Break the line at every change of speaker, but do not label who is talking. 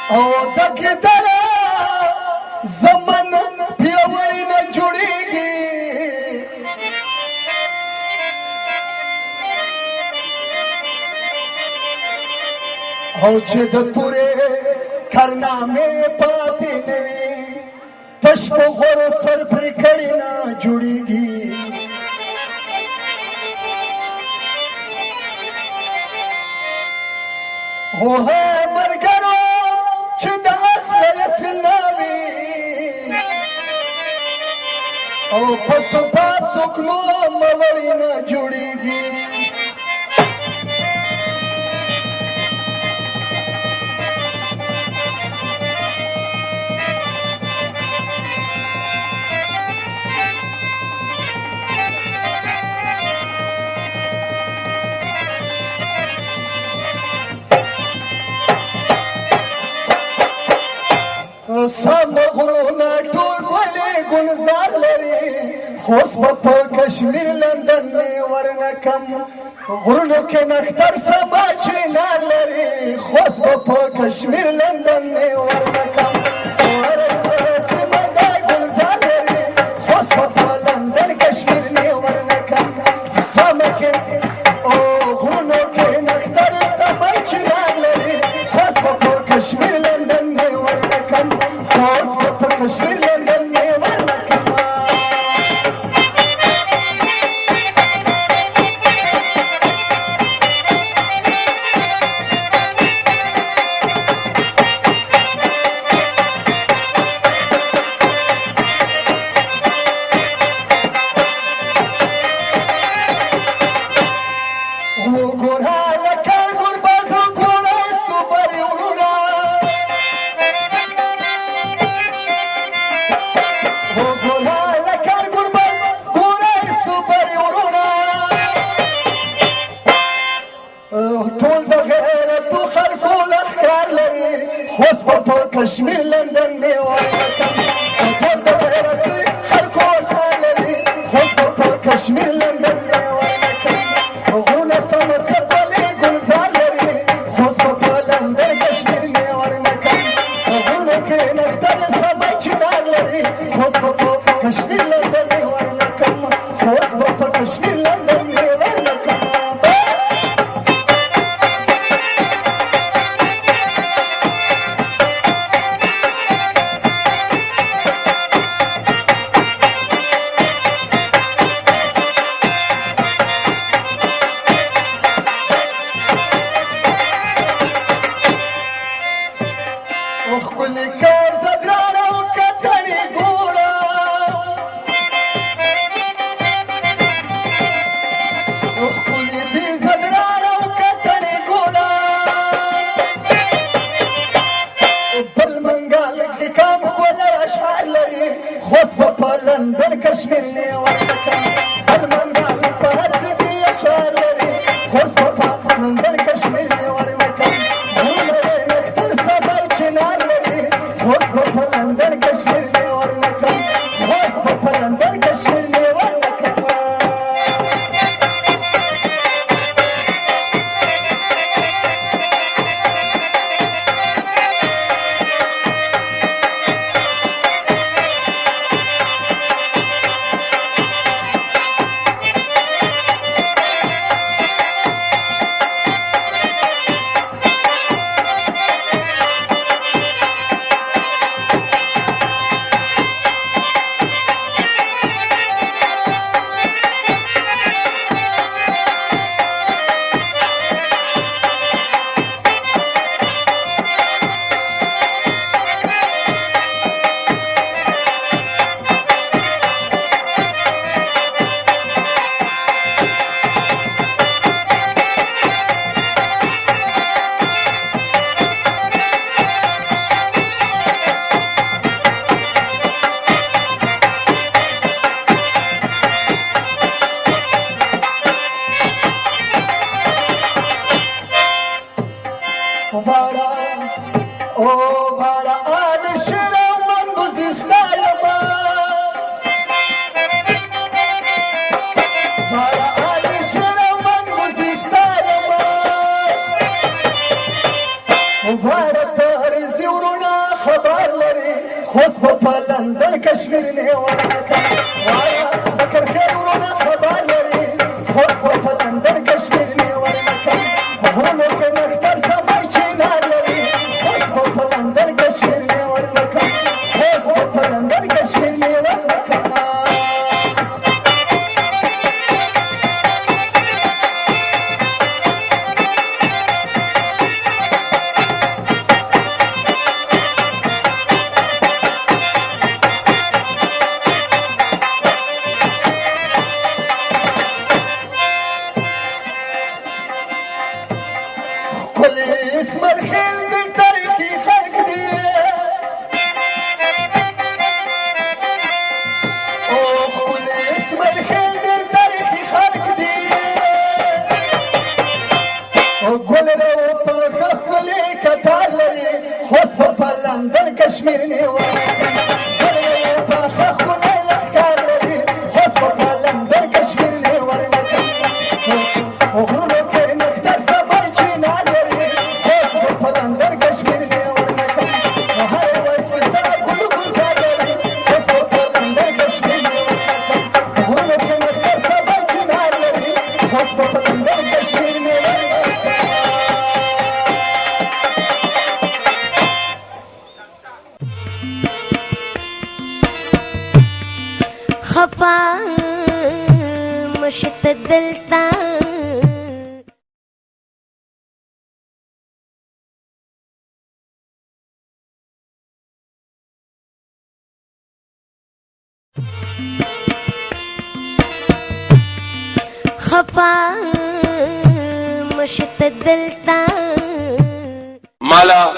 او دغه دره زمن پیوړی نه جوړیږي او چې د تورې کارنامې پاتې نه وي تش په غوړو سر پرې کړي نه جوړیږي وه مرګرو چې د اصل سلاوي او په صفات څوک نو مولي نه جوړیږي سم غرونه ټول ګلې ګلزار لري خوست به په کشمیر لندن مې ورنکم غرونو کې نختر سبا چنار لري خوست به په کشمیر لندن مې ورنکم سیمه دا ګلزار لري خوست به په لندن کشمیر مې ورنکم سمه کې غرونو کې نختر سبا چنار لري خوست به په کشمیر لندن مې ورنکم خوست به په کشمیر لندن مې ورنکم خوست به په کشمیر لندن مې ورنکم ټول د غیرتي خلکو اشعار لري خوست به په کشمیر لندن مې ورنکم غرونه سمه څپلې ګلزار لري خوست به په لندن کشمیر مې ورنکم غرونه کې نختر سبا چنار لري خوست به په کشمیر لندن مې ورنکم خوست به په کشمیر لندن مې ورنکم خوست به په لندن کشمیر مې ورنکم هلمندال په هر ځای کې اشعار لري خوست به په لندن کشمیر مې ورنکم غرونه یې نختر سبا چنار لري خوست به په لندن کشمیر مې ورنکم خوست به په لندن کشمیر مې ورنکم لندن کشمیر نه ورکه وایا بکر خیر ورونه خبر لري خوست په لندن کشمیر نه ورکه غرونو کې نختر سمای چې نه لري خوست په لندن کشمیر نه ورکه خوست په لندن کشمیر نه ورکه لندن کشمیر نه ورکه ګل په خخولې لښکار لري خوست په لندن کشمیر نه ورکه غرونو کې نختر سفر چې نه لري خوست په لندن کشمیر نه ورکه هر وسوي سره ګل ګلزار لري خوست په لندن کشمیر نه ورکه غرونو کې نختر سفر چې نه لري خوست په لندن کشمیر نه ورکه
خفا مشت دلتا خفا مشت دلتا
مالا